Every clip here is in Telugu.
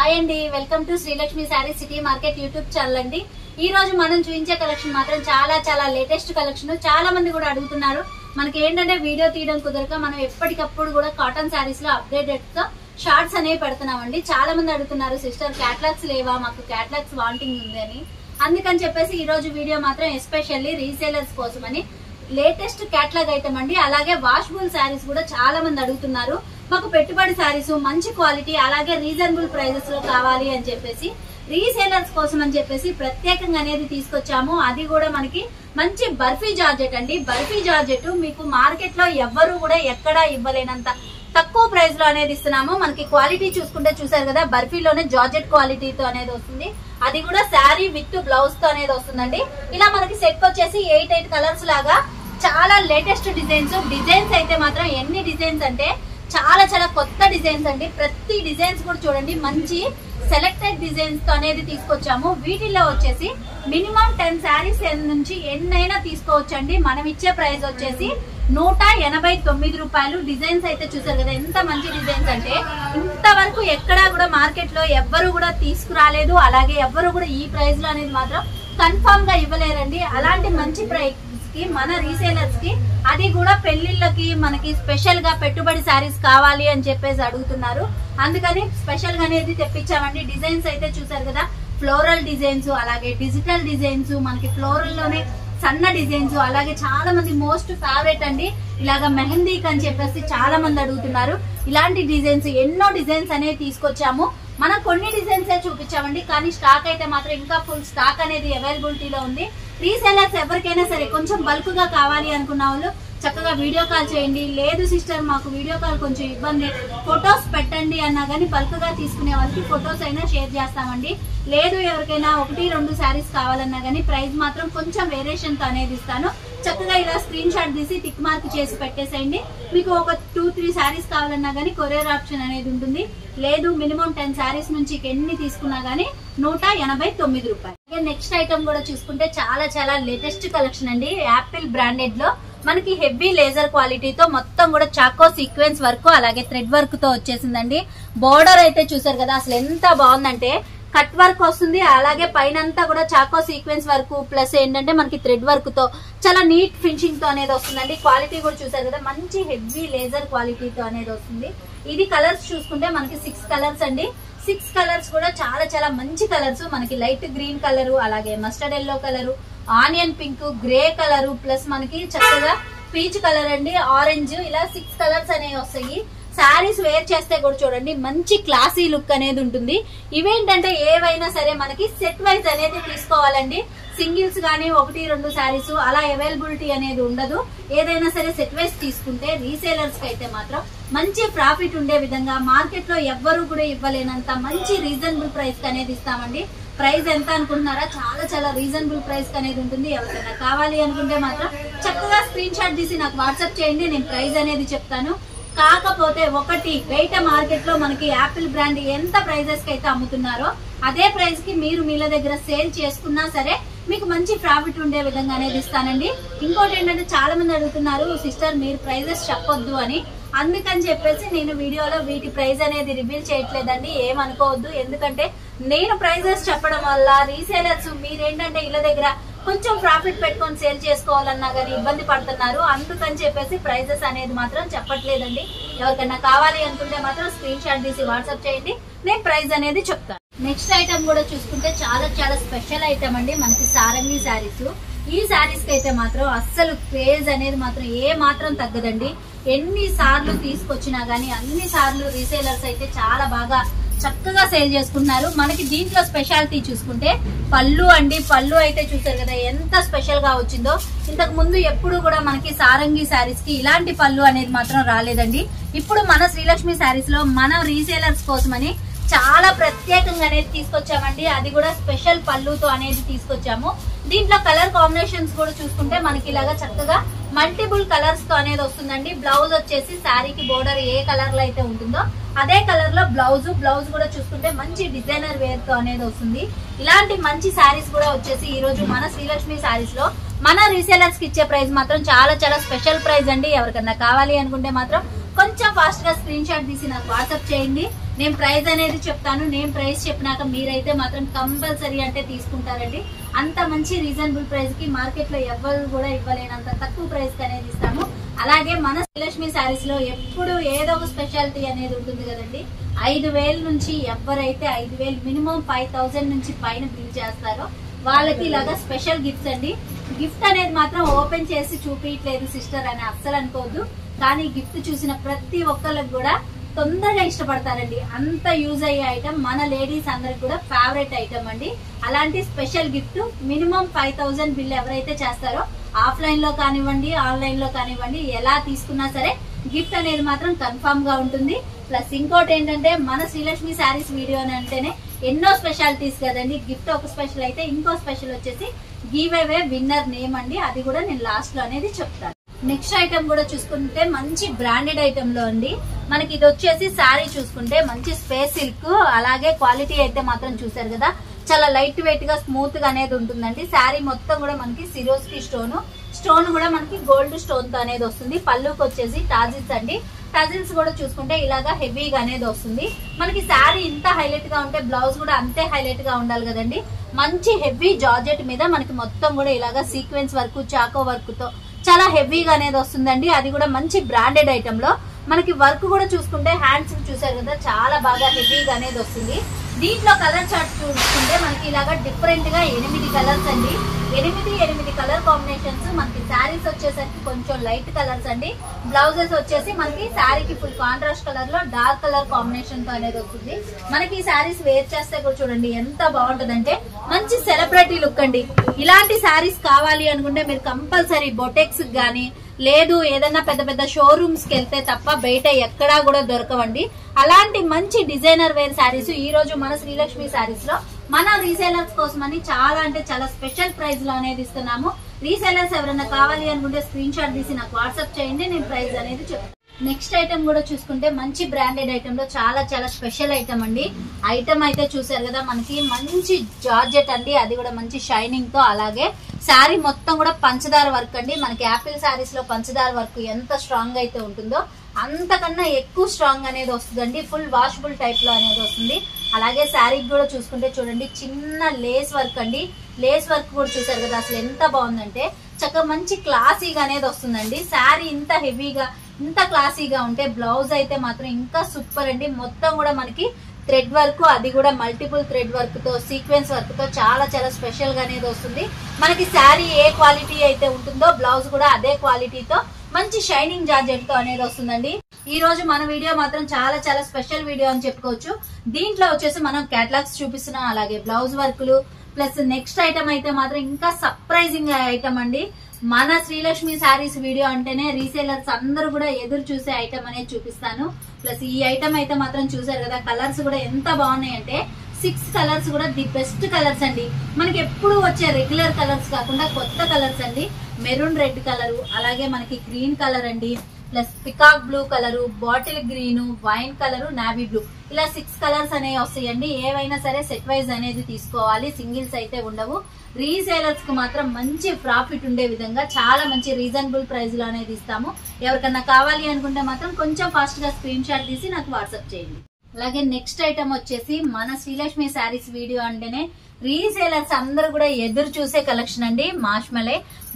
హాయ్ అండి, welcome to Srilakshmi sari city market YouTube channel అండి. ఈ రోజు మనం చూపించే కలెక్షన్ మాత్రం చాలా లేటెస్ట్ కలెక్షన్. చాలా మంది కూడా అడుగుతున్నారు. మనకి ఏంటంటే వీడియో తీయడం కుదరక మనం ఎప్పటికప్పుడు కూడా కాటన్ శారీస్ లో అప్డేటెడ్ గా షార్ట్స్ అనేవి పెడుతున్నామండి. చాలా మంది అడుగుతున్నారు, సిస్టర్ క్యాటలాగ్స్ లేవా, మాకు క్యాటలాగ్స్ వాంటింగ్ ఉంది అని. అందుకని చెప్పేసి ఈ రోజు వీడియో మాత్రం ఎస్పెషల్లీ రీసేలర్స్ కోసం అని లేటెస్ట్ క్యాటలాగ్ ఐటమ్ అండి. అలాగే వాషబుల్ శారీస్ కూడా చాలా మంది అడుగుతున్నారు. మాకు పెట్టుబడి శారీస్ మంచి క్వాలిటీ అలాగే రీజనబుల్ ప్రైజెస్ లో కావాలి అని చెప్పేసి రీసేలర్స్ కోసం అని చెప్పేసి ప్రత్యేకంగా అనేది తీసుకొచ్చాము. అది కూడా మనకి మంచి బర్ఫీ జార్జెట్ అండి. బర్ఫీ జార్జెట్ మీకు మార్కెట్ లో ఎవ్వరు కూడా ఎక్కడా ఇవ్వలేనంత తక్కువ ప్రైస్ లో అనేది ఇస్తున్నాము. మనకి క్వాలిటీ చూసుకుంటే చూసారు కదా, బర్ఫీలోనే జార్జెట్ క్వాలిటీతో అనేది వస్తుంది. అది కూడా శారీ విత్ బ్లౌజ్ తో అనేది వస్తుందండి. ఇలా మనకి సెట్ వచ్చేసి 8 కలర్స్ లాగా చాలా లేటెస్ట్ డిజైన్స్ అయితే మాత్రం ఎన్ని డిజైన్స్ అంటే చాలా కొత్త డిజైన్స్ అండి. ప్రతి డిజైన్స్ కూడా చూడండి, మంచి సెలెక్టెడ్ డిజైన్స్ తో అనేది తీసుకొచ్చాము. వీటిల్లో వచ్చేసి మినిమం 10 శారీస్ నుంచి ఎన్నైనా తీసుకోవచ్చండి. మనం ఇచ్చే ప్రైస్ వచ్చేసి 189 రూపాయలు. డిజైన్స్ అయితే చూసారు కదా, ఎంత మంచి డిజైన్స్ అంటే ఇంతవరకు ఎక్కడా కూడా మార్కెట్ లో ఎవ్వరు కూడా తీసుకురాలేదు. అలాగే ఎవ్వరు కూడా ఈ ప్రైస్ లో అనేది మాత్రం కన్ఫర్మ్ గా ఇవ్వలేరండి. అలాంటి మంచి ప్రైస్ కి మన రీసేలర్స్ కి, అది కూడా పెళ్లిళ్ళకి మనకి స్పెషల్ గా పెట్టుబడి శారీస్ కావాలి అని చెప్పేసి అడుగుతున్నారు. అందుకని స్పెషల్ గా అనేది తెప్పించామండి. డిజైన్స్ అయితే చూసారు కదా, ఫ్లోరల్ డిజైన్స్ అలాగే డిజిటల్ డిజైన్స్, మనకి ఫ్లోరల్ లోనే సన్న డిజైన్స్, అలాగే చాలా మంది మోస్ట్ ఫేవరెట్ అండి ఇలాగా మెహందీకి అని చెప్పేసి చాలా మంది అడుగుతున్నారు. ఇలాంటి డిజైన్స్ ఎన్నో డిజైన్స్ అనేవి తీసుకొచ్చాము. మనం కొన్ని డిజైన్స్ చూపించామండి, కానీ స్టాక్ అయితే మాత్రం ఇంకా ఫుల్ స్టాక్ అనేది అవైలబిలిటీలో ఉంది. రీసెలర్స్ ఎవరికైనా సరే కొంచెం బల్క్ గా కావాలి అనుకున్న వాళ్ళు చక్కగా వీడియో కాల్ చేయండి. లేదు సిస్టర్ మాకు వీడియో కాల్ కొంచెం ఇబ్బంది, ఫొటోస్ పెట్టండి అన్నా కానీ బల్క్ గా తీసుకునే వాళ్ళకి ఫొటోస్ అయినా షేర్ చేస్తామండి. లేదు ఎవరికైనా 1-2 శారీస్ కావాలన్నా కానీ ప్రైస్ మాత్రం కొంచెం వేరియేషన్ తో అనేది ఇస్తాను. చక్కగా ఇలా స్క్రీన్ షాట్ తీసి టిక్ మార్క్ చేసి పెట్టేసేయండి. మీకు ఒక 2-3 శారీస్ కావాలన్నా కానీ కొరియర్ ఆప్షన్ అనేది ఉంటుంది. లేదు మినిమం 10 శారీస్ నుంచి ఎన్ని తీసుకున్నా గానీ 189 రూపాయలు. నెక్స్ట్ ఐటమ్ కూడా చూసుకుంటే చాలా లేటెస్ట్ కలెక్షన్ అండి. యాపిల్ బ్రాండెడ్ లో మనకి హెవీ లేజర్ క్వాలిటీతో మొత్తం కూడా చాకో సీక్వెన్స్ వర్క్ అలాగే థ్రెడ్ వర్క్ తో వచ్చేసిందండి. బోర్డర్ అయితే చూసారు కదా, అసలు ఎంత బాగుందంటే కట్ వర్క్ వస్తుంది. అలాగే పైన అంతా కూడా చాకో సీక్వెన్స్ వర్క్ ప్లస్ ఏంటంటే మనకి థ్రెడ్ వర్క్ తో చాలా నీట్ ఫినిషింగ్ తో అనేది వస్తుందండి. క్వాలిటీ కూడా చూసారు కదా, మంచి హెవీ లేజర్ క్వాలిటీతో అనేది వస్తుంది. ఇది కలర్స్ చూసుకుంటే మనకి 6 కలర్స్ అండి. 6 కలర్స్ కూడా చాలా మంచి కలర్స్. మనకి లైట్ గ్రీన్ కలరు, అలాగే mustard yellow colour, onion pink, grey colour, plus మనకి చక్కగా పీచ్ కలర్ అండి, ఆరెంజ్, ఇలా 6 కలర్స్ అనేవి వస్తాయి. శారీస్ వేర్ చేస్తే కూడా చూడండి మంచి క్లాసీ లుక్ అనేది ఉంటుంది. ఇవేంటంటే ఏవైనా సరే మనకి సెట్ వైజ్ అనేది తీసుకోవాలండి. సింగిల్స్ గానీ 1-2 శారీస్ అలా అవైలబిలిటీ అనేది ఉండదు. ఏదైనా సరే సెట్ వైజ్ తీసుకుంటే రీసేలర్స్ కి అయితే మాత్రం మంచి ప్రాఫిట్ ఉండే విధంగా మార్కెట్ లో ఎవ్వరు కూడా ఇవ్వలేనంత మంచి రీజనబుల్ ప్రైస్ అనేది ఇస్తామండి. ప్రైస్ ఎంత అనుకుంటున్నారా, చాలా రీజనబుల్ ప్రైస్ అనేది ఉంటుంది. ఎవరికైనా కావాలి అనుకుంటే మాత్రం చక్కగా స్క్రీన్ షాట్ తీసి నాకు వాట్సాప్ చేయండి, నేను ప్రైస్ అనేది చెప్తాను. కాకపోతే ఒకటి, బయట మార్కెట్ లో మనకి యాపిల్ బ్రాండ్ ఎంత ప్రైజెస్ కి అయితే అమ్ముతున్నారో అదే ప్రైస్ కి మీరు మీల దగ్గర సేల్ చేసుకున్నా సరే మీకు మంచి ప్రాఫిట్ ఉండే విధంగా అనేది ఇస్తానండి. ఇంకోటి ఏంటంటే చాలా మంది అడుగుతున్నారు, సిస్టర్ మీరు ప్రైజెస్ చెప్పొద్దు అని. అందుకని చెప్పేసి నేను వీడియోలో వీటి ప్రైస్ అనేది రివీల్ చేయట్లేదండి, ఏమనుకోవద్దు. ఎందుకంటే నేను ప్రైజెస్ చెప్పడం వల్ల రీసేలర్స్ మీరేంటంటే ఇళ్ళ దగ్గర కొంచెం ప్రాఫిట్ పెట్టుకొని సేల్ చేసుకోవాలన్నా కానీ ఇబ్బంది పడుతున్నారు. అందుకని చెప్పేసి ప్రైజెస్ అనేది మాత్రం చెప్పట్లేదండి. ఎవరికైనా కావాలి అనుకుంటే మాత్రం స్క్రీన్ షాట్ తీసి వాట్సాప్ చేయండి, నేను ప్రైస్ అనేది చెప్తాను. నెక్స్ట్ ఐటమ్ కూడా చూసుకుంటే చాలా స్పెషల్ ఐటమ్ అండి, మనకి సారంగి శారీస్. ఈ శారీస్ కి అయితే మాత్రం అస్సలు క్రేజ్ అనేది మాత్రం ఏ మాత్రం తగ్గదండి. ఎన్ని సార్లు తీసుకొచ్చినా గానీ అన్ని సార్లు రీసేలర్స్ అయితే చాలా బాగా చక్కగా సేల్ చేసుకుంటున్నారు. మనకి దీంట్లో స్పెషాలిటీ చూసుకుంటే పళ్ళు అండి. పళ్ళు అయితే చూసారు కదా ఎంత స్పెషల్ గా వచ్చిందో. ఇంతకు ముందు ఎప్పుడు కూడా మనకి సారంగి శారీస్ కి ఇలాంటి పళ్ళు అనేది మాత్రం రాలేదండి. ఇప్పుడు మన శ్రీలక్ష్మి శారీస్ లో మన రీసేలర్స్ కోసమని చాలా ప్రత్యేకంగా అనేది తీసుకొచ్చామండి. అది కూడా స్పెషల్ పళ్ళుతో అనేది తీసుకొచ్చాము. దీంట్లో కలర్ కాంబినేషన్స్ కూడా చూసుకుంటే మనకి ఇలాగా చక్కగా మల్టిపుల్ కలర్స్ తో అనేది వస్తుందండి. బ్లౌజ్ వచ్చేసి శారీకి బోర్డర్ ఏ కలర్ లో అయితే ఉంటుందో అదే కలర్ లో బ్లౌజ్ కూడా చూసుకుంటే మంచి డిజైనర్ వేర్ తో అనేది వస్తుంది. ఇలాంటి మంచి శారీస్ కూడా వచ్చేసి ఈ రోజు మన శ్రీలక్ష్మి శారీస్ లో మన రీసేలర్స్ కి ఇచ్చే ప్రైస్ మాత్రం చాలా స్పెషల్ ప్రైస్ అండి. ఎవరికన్నా కావాలి అనుకుంటే మాత్రం కొంచెం ఫాస్ట్ గా స్క్రీన్ షాట్ తీసి నాకు వాట్సాప్ చేయండి, నేను ప్రైస్ అనేది చెప్తాను. నేను ప్రైస్ చెప్పినాక మీరైతే మాత్రం కంపల్సరీ అంటే తీసుకుంటారండి. అంత మంచి రీజనబుల్ ప్రైస్ కి మార్కెట్ లో ఎవరు కూడా ఇవ్వలేనంత తక్కువ ప్రైస్ కి అనేది ఇస్తాము. అలాగే మన శ్రీలక్ష్మి శారీస్ లో ఎప్పుడు ఏదో ఒక స్పెషాలిటీ అనేది ఉంటుంది కదండి. 5,000 నుంచి ఎవరైతే 5,000 మినిమం 5,000 నుంచి పైన బిల్ చేస్తారో వాళ్ళకి ఇలాగా స్పెషల్ గిఫ్ట్స్ అండి. గిఫ్ట్ అనేది మాత్రం ఓపెన్ చేసి చూపించలేదు సిస్టర్ అని అస్సలు అనుకోవద్దు. కానీ గిఫ్ట్ చూసిన ప్రతి ఒక్కరికి కూడా తొందరగా ఇష్టపడతారండి. అంత యూజ్ అయ్యే ఐటమ్, మన లేడీస్ అందరికి కూడా ఫేవరెట్ ఐటమ్ అండి. అలాంటి స్పెషల్ గిఫ్ట్ మినిమం 5,000 బిల్ ఎవరైతే చేస్తారో ఆఫ్లైన్ లో కానివ్వండి ఆన్లైన్ లో కానివ్వండి ఎలా తీసుకున్నా సరే గిఫ్ట్ అనేది మాత్రం కన్ఫర్మ్ గా ఉంటుంది. ప్లస్ ఇంకోటి ఏంటంటే మన శ్రీలక్ష్మి శారీస్ వీడియో అంటేనే ఎన్నో స్పెషాలిటీస్ కదండి. గిఫ్ట్ ఒక స్పెషల్ అయితే ఇంకో స్పెషల్ వచ్చేసి గివ్ అవే విన్నర్ నేమ్ అండి. అది కూడా నేను లాస్ట్ లో అనేది చెప్తాను. నెక్స్ట్ ఐటమ్ కూడా చూసుకుంటే మంచి బ్రాండెడ్ ఐటమ్ లో అండి. మనకి ఇది వచ్చేసి శారీ చూసుకుంటే మంచి స్పేస్ సిల్క్, అలాగే క్వాలిటీ అయితే మాత్రం చూసారు కదా చాలా లైట్ వెయిట్ గా స్మూత్ గా అనేది ఉంటుందండి. శారీ మొత్తం కూడా మనకి సిరోస్కి స్టోన్ కూడా మనకి గోల్డ్ స్టోన్ తో అనేది వస్తుంది. పళ్ళుకి వచ్చేసి టాజిల్స్ అండి. టజిల్స్ కూడా చూసుకుంటే ఇలాగా హెవీగా అనేది వస్తుంది. మనకి శారీ ఇంత హైలైట్ గా ఉంటే బ్లౌజ్ కూడా అంతే హైలైట్ గా ఉండాలి కదండి. మంచి హెవీ జార్జెట్ మీద మనకి మొత్తం కూడా ఇలాగా సీక్వెన్స్ వర్క్, చాకో వర్క్ తో చాలా హెవీగా అనేది వస్తుందండి. అది కూడా మంచి బ్రాండెడ్ ఐటమ్ లో మనకి వర్క్ కూడా చూసుకుంటే హ్యాండ్స్ చూసారు కదా చాలా బాగా హెవీగా అనేది వస్తుంది. దీంట్లో కలర్ చార్ట్ చూసుకుంటే మనకి ఇలాగా డిఫరెంట్ గా 8 కలర్స్ అండి. 8 కలర్ కాంబినేషన్స్. మనకి శారీస్ వచ్చేసరికి కొంచెం లైట్ కలర్స్ అండి. బ్లౌజెస్ వచ్చేసి మనకి శారీకి ఫుల్ కాంట్రాస్ట్ కలర్ లో డార్క్ కలర్ కాంబినేషన్ తో అనేది వస్తుంది. మనకి ఈ శారీస్ వేర్ చేస్తే కూడా చూడండి ఎంత బాగుంటదంటే మంచి సెలబ్రిటీ లుక్ అండి. ఇలాంటి శారీస్ కావాలి అనుకుంటే మీరు కంపల్సరీ బొటెక్స్ గానీ లేదు ఏదైనా పెద్ద పెద్ద షోరూమ్స్ కి వెళ్తే తప్ప బయట ఎక్కడా కూడా దొరకవండి. అలాంటి మంచి డిజైనర్ వేర్ శారీస్ ఈ రోజు మన శ్రీలక్ష్మి శారీస్ లో మన రీసేలర్స్ కోసమని చాలా అంటే చాలా స్పెషల్ ప్రైస్ లో అనేది ఇస్తున్నాము. రీసేలర్స్ ఎవరైనా కావాలి అనుకుంటే స్క్రీన్ షాట్ తీసి నాకు వాట్సాప్ చేయండి, నేను ప్రైస్ అనేది చెప్తాను. నెక్స్ట్ ఐటమ్ కూడా చూసుకుంటే మంచి బ్రాండెడ్ ఐటమ్ లో చాలా చాలా స్పెషల్ ఐటమ్ అండి. ఐటమ్ అయితే చూసారు కదా మనకి మంచి జార్జెట్ అండి. అది కూడా మంచి షైనింగ్ తో, అలాగే శారీ మొత్తం కూడా పంచదార వర్క్ అండి. మనకి యాపిల్ శారీస్ లో పంచదార వర్క్ ఎంత స్ట్రాంగ్ అయితే ఉంటుందో అంతకన్నా ఎక్కువ స్ట్రాంగ్ అనేది వస్తుందండి. ఫుల్ వాషబుల్ టైప్ లో అనేది వస్తుంది. అలాగే శారీకి కూడా చూసుకుంటే చూడండి చిన్న లేస్ వర్క్ అండి. లేస్ వర్క్ కూడా చూసారు కదా అసలు ఎంత బాగుందంటే చక్కగా మంచి క్లాసీగా అనేది వస్తుందండి. శారీ ఇంత హెవీగా ఇంత క్లాసీగా ఉంటే బ్లౌజ్ అయితే మాత్రం ఇంకా సూపర్ అండి. మొత్తం కూడా మనకి థ్రెడ్ వర్క్, అది కూడా మల్టిపుల్ థ్రెడ్ వర్క్ తో సీక్వెన్స్ వర్క్ తో చాలా చాలా స్పెషల్ గా అనేది వస్తుంది. మనకి శారీ ఏ క్వాలిటీ అయితే ఉంటుందో బ్లౌజ్ కూడా అదే క్వాలిటీతో మంచి షైనింగ్ జార్జెట్ తో అనేది వస్తుందండి. ఈ రోజు మన వీడియో మాత్రం చాలా చాలా స్పెషల్ వీడియో అని చెప్పుకోవచ్చు. దీంట్లో వచ్చేసి మనం కేటలాగ్స్ చూపిస్తున్నాం, అలాగే బ్లౌజ్ వర్క్లు ప్లస్ నెక్స్ట్ ఐటమ్ అయితే మాత్రం ఇంకా సర్ప్రైజింగ్ ఐటమ్ అండి. మన శ్రీలక్ష్మి శారీస్ వీడియో అంటేనే రీసేలర్స్ అందరూ కూడా ఎదురు చూసే ఐటమ్ అనేది చూపిస్తాను. ప్లస్ ఈ ఐటమ్ అయితే మాత్రం చూసారు కదా కలర్స్ కూడా ఎంత బాగున్నాయి అంటే 6 కలర్స్ కూడా ది బెస్ట్ కలర్స్ అండి. మనకి ఎప్పుడు వచ్చే రెగ్యులర్ కలర్స్ కాకుండా కొత్త కలర్స్ అండి. మెరూన్ రెడ్ కలరు, అలాగే మనకి గ్రీన్ కలర్ అండి, plus peacock blue colour, bottle green, wine colour, navy blue, ఇలా 6 కలర్స్ అనేవి వస్తాయండి. ఏవైనా సరే సెట్ వైజ్ అనేది తీసుకోవాలి, సింగిల్స్ అయితే ఉండవు. రీసేలర్స్ కు మాత్రం మంచి ప్రాఫిట్ ఉండే విధంగా చాలా మంచి రీజనబుల్ ప్రైస్ లో అనేది ఇస్తాము. ఎవరికన్నా కావాలి అనుకుంటే మాత్రం కొంచెం ఫాస్ట్ గా స్క్రీన్ షాట్ తీసి నాకు వాట్సాప్ చేయండి. అలాగే నెక్స్ట్ ఐటమ్ వచ్చేసి మన శ్రీలక్ష్మి శారీస్ వీడియో అంటేనే రీసేలర్స్ అందరూ కూడా ఎదురు చూసే కలెక్షన్ అండి.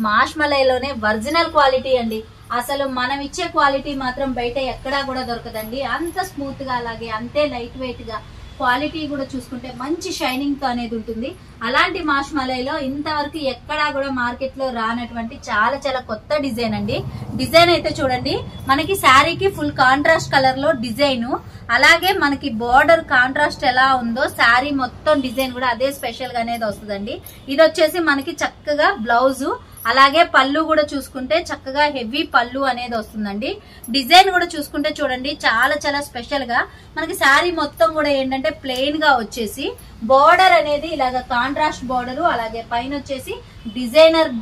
మాష్మలైలోనే ఒరిజినల్ క్వాలిటీ అండి. అసలు మనం ఇచ్చే క్వాలిటీ మాత్రం బయట ఎక్కడా కూడా దొరకదండి. అంత స్మూత్ గా అలాగే అంతే లైట్ వెయిట్ గా క్వాలిటీ కూడా చూసుకుంటే మంచి షైనింగ్ తో అనేది ఉంటుంది. అలాంటి మాష్మలైలో ఇంతవరకు ఎక్కడా కూడా మార్కెట్ లో రానటువంటి చాలా చాలా కొత్త డిజైన్ అండి. డిజైన్ అయితే చూడండి మనకి శారీకి ఫుల్ కాంట్రాస్ట్ కలర్ లో డిజైన్, అలాగే మనకి బోర్డర్ కాంట్రాస్ట్ ఎలా ఉందో శారీ మొత్తం డిజైన్ కూడా అదే స్పెషల్ గా అనేది వస్తుందండి. ఇది వచ్చేసి మనకి చక్కగా బ్లౌజు, అలాగే పళ్ళు కూడా చూసుకుంటే చక్కగా హెవీ పళ్ళు అనేది వస్తుందండి. డిజైన్ కూడా చూసుకుంటే చూడండి చాలా చాలా స్పెషల్ గా మనకి శారీ మొత్తం కూడా ఏంటంటే ప్లెయిన్ గా వచ్చేసి బోర్డర్ అనేది ఇలాగ కాంట్రాస్ట్ బోర్డర్, అలాగే పైన వచ్చేసి డిజైనర్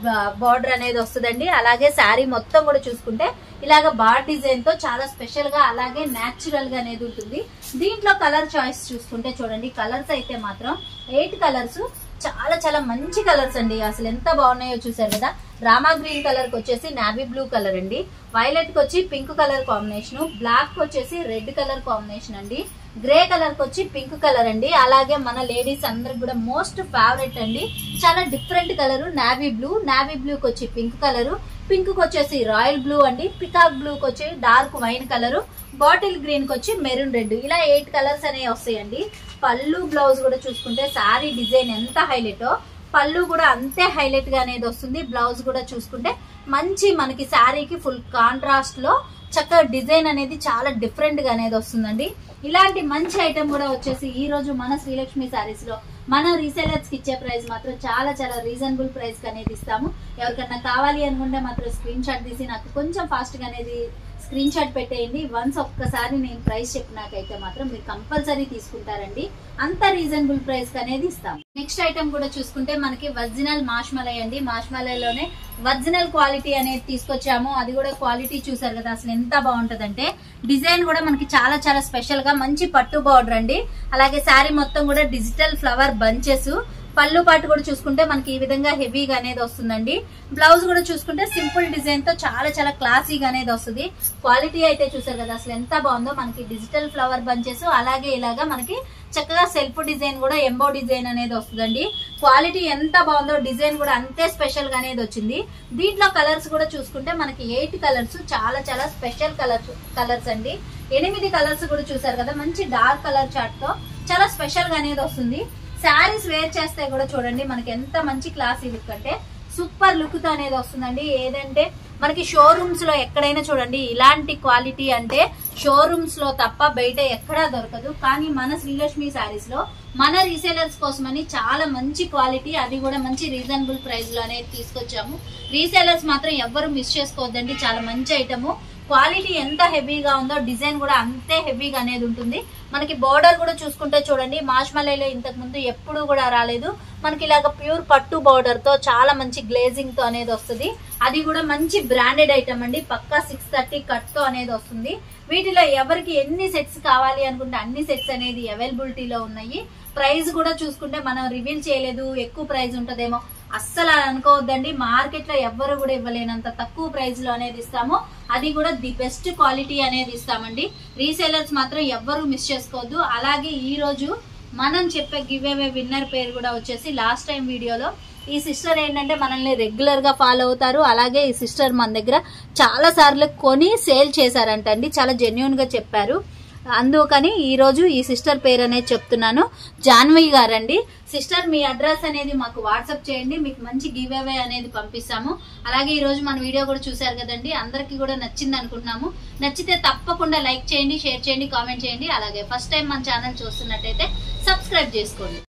బోర్డర్ అనేది వస్తుందండి. అలాగే శారీ మొత్తం కూడా చూసుకుంటే ఇలాగ బార్ డిజైన్ తో చాలా స్పెషల్ గా అలాగే న్యాచురల్ గా అనేది ఉంటుంది. దీంట్లో కలర్ చాయిస్ చూసుకుంటే చూడండి కలర్స్ అయితే మాత్రం 8 కలర్స్ చాలా చాలా మంచి కలర్స్ అండి. అసలు ఎంత బాగున్నాయో చూసారు కదా. రామా గ్రీన్ కలర్ కి వచ్చేసి నావీ బ్లూ కలర్ అండి, వైలెట్ కి వచ్చి పింక్ కలర్ కాంబినేషన్, బ్లాక్ కి వచ్చేసి రెడ్ కలర్ కాంబినేషన్ అండి, గ్రే కలర్ కి వచ్చి పింక్ కలర్ అండి. అలాగే మన లేడీస్ అందరికి కూడా మోస్ట్ ఫేవరెట్ అండి, చాలా different colour navy blue. Navy blue కి వచ్చి పింక్ కలర్, పింక్ కి వచ్చేసి రాయల్ బ్లూ అండి, పికాక్ బ్లూ కి వచ్చి dark wine colour, bottle green కి వచ్చి మెరూన్ రెడ్. ఇలా 8 కలర్స్ అనేవి వస్తాయండి. పళ్ళు బ్లౌజ్ కూడా చూసుకుంటే శారీ డిజైన్ ఎంత హైలైటో పళ్ళు కూడా అంతే హైలైట్ గా అనేది వస్తుంది. బ్లౌజ్ కూడా చూసుకుంటే మంచి మనకి శారీకి ఫుల్ కాంట్రాస్ట్ లో చక్కగా డిజైన్ అనేది చాలా డిఫరెంట్ గా అనేది వస్తుందండి. ఇలాంటి మంచి ఐటమ్ కూడా వచ్చేసి ఈ రోజు మన శ్రీలక్ష్మి శారీస్ లో మన రీసేలర్స్ కి ఇచ్చే ప్రైస్ మాత్రం చాలా చాలా రీజనబుల్ ప్రైస్ కి అనేది ఇస్తాము. ఎవరికన్నా కావాలి అనుకుంటే మాత్రం స్క్రీన్ షాట్ తీసి నాకు కొంచెం ఫాస్ట్ గా అనేది స్క్రీన్ షాట్ పెట్టేయండి. వన్స్ ఒక్కసారి నేను ప్రైస్ చెప్పినాకైతే మాత్రం మీరు కంపల్సరీ తీసుకుంటారండి. అంత రీజనబుల్ ప్రైస్ కి అనేది ఇస్తాం. నెక్స్ట్ ఐటమ్ కూడా చూసుకుంటే మనకి ఒరిజినల్ మాష్మలై అండి. మాష్మలైలోనే ఒరిజినల్ క్వాలిటీ అనేది తీసుకొచ్చాము. అది కూడా క్వాలిటీ చూసారు కదా అసలు ఎంత బాగుంటదంటే డిజైన్ కూడా మనకి చాలా చాలా స్పెషల్ గా మంచి పట్టు బార్డర్ అండి. అలాగే శారీ మొత్తం కూడా డిజిటల్ ఫ్లవర్ బంచెస్. పళ్ళు పాటు కూడా చూసుకుంటే మనకి ఈ విధంగా హెవీగా అనేది వస్తుందండి. బ్లౌజ్ కూడా చూసుకుంటే సింపుల్ డిజైన్ తో చాలా చాలా క్లాసీగా అనేది వస్తుంది. క్వాలిటీ అయితే చూసారు కదా అసలు ఎంత బాగుందో. మనకి డిజిటల్ ఫ్లవర్ బంచెస్ అలాగే ఇలాగా మనకి చక్కగా సెల్ఫ్ డిజైన్ కూడా ఎంబో డిజైన్ అనేది వస్తుందండి. క్వాలిటీ ఎంత బాగుందో డిజైన్ కూడా అంతే స్పెషల్ గా అనేది వచ్చింది. దీంట్లో కలర్స్ కూడా చూసుకుంటే మనకి 8 కలర్స్ చాలా చాలా స్పెషల్ కలర్స్ అండి. 8 కలర్స్ కూడా చూసారు కదా మంచి డార్క్ కలర్ చార్ట్ తో చాలా స్పెషల్ గా అనేది వస్తుంది. శారీస్ వేర్ చేస్తే కూడా చూడండి మనకి ఎంత మంచి క్లాసీ లుక్ అంటే సూపర్ లుక్ తో అనేది వస్తుందండి. ఏదంటే మనకి షోరూమ్స్ లో ఎక్కడైనా చూడండి ఇలాంటి క్వాలిటీ అంటే షోరూమ్స్ లో తప్ప బయట ఎక్కడా దొరకదు. కానీ మన శ్రీలక్ష్మి శారీస్ లో మన రీసేలర్స్ కోసమని చాలా మంచి క్వాలిటీ, అది కూడా మంచి రీజనబుల్ ప్రైస్ లో అనేది తీసుకొచ్చాము. రీసేలర్స్ మాత్రం ఎవ్వరు మిస్ చేసుకోవద్దండి. చాలా మంచి ఐటమ్. క్వాలిటీ ఎంత హెవీగా ఉందో డిజైన్ కూడా అంతే హెవీగా అనేది ఉంటుంది. మనకి బోర్డర్ కూడా చూసుకుంటే చూడండి మాష్మలైలో ఇంతకు ముందు ఎప్పుడు కూడా రాలేదు. మనకి ఇలాగ ప్యూర్ పట్టు బోర్డర్ తో చాలా మంచి గ్లేజింగ్ తో అనేది వస్తుంది. అది కూడా మంచి బ్రాండెడ్ ఐటమ్ అండి. పక్కా 630 కట్ తో అనేది వస్తుంది. వీటిలో ఎవరికి ఎన్ని సెట్స్ కావాలి అనుకుంటే అన్ని సెట్స్ అనేది అవైలబిలిటీలో ఉన్నాయి. ప్రైస్ కూడా చూసుకుంటే మనం రివీల్ చేయలేదు, ఎక్కువ ప్రైస్ ఉంటదేమో అస్సలు అనుకోవద్దండి. మార్కెట్ లో ఎవ్వరు కూడా ఇవ్వలేనంత తక్కువ ప్రైస్ లో అనేది ఇస్తాము. అది కూడా ది బెస్ట్ క్వాలిటీ అనేది ఇస్తామండి. రీసేలర్స్ మాత్రం ఎవ్వరు మిస్ చేసుకోవద్దు. అలాగే ఈ రోజు మనం చెప్పే గివ్ అవే విన్నర్ పేరు కూడా వచ్చేసి లాస్ట్ టైం వీడియోలో ఈ సిస్టర్ ఏంటంటే మనల్ని రెగ్యులర్ గా ఫాలో అవుతారు. అలాగే ఈ సిస్టర్ మన దగ్గర చాలా సార్లు కొని సేల్ చేశారంట అండి. చాలా జెన్యూన్ గా చెప్పారు. అందుకని ఈ రోజు ఈ సిస్టర్ పేరు అనేది చెప్తున్నాను. జాన్వి గారండి. సిస్టర్ మీ అడ్రస్ అనేది మాకు వాట్సాప్ చేయండి, మీకు మంచి గివ్ అవే అనేది పంపిస్తాము. అలాగే ఈ రోజు మన వీడియో కూడా చూసారు కదండి, అందరికి కూడా నచ్చింది అనుకుంటున్నాము. నచ్చితే తప్పకుండా లైక్ చేయండి, షేర్ చేయండి, కామెంట్ చేయండి. అలాగే ఫస్ట్ టైం మన ఛానల్ చూస్తున్నట్టయితే సబ్స్క్రైబ్ చేసుకోండి.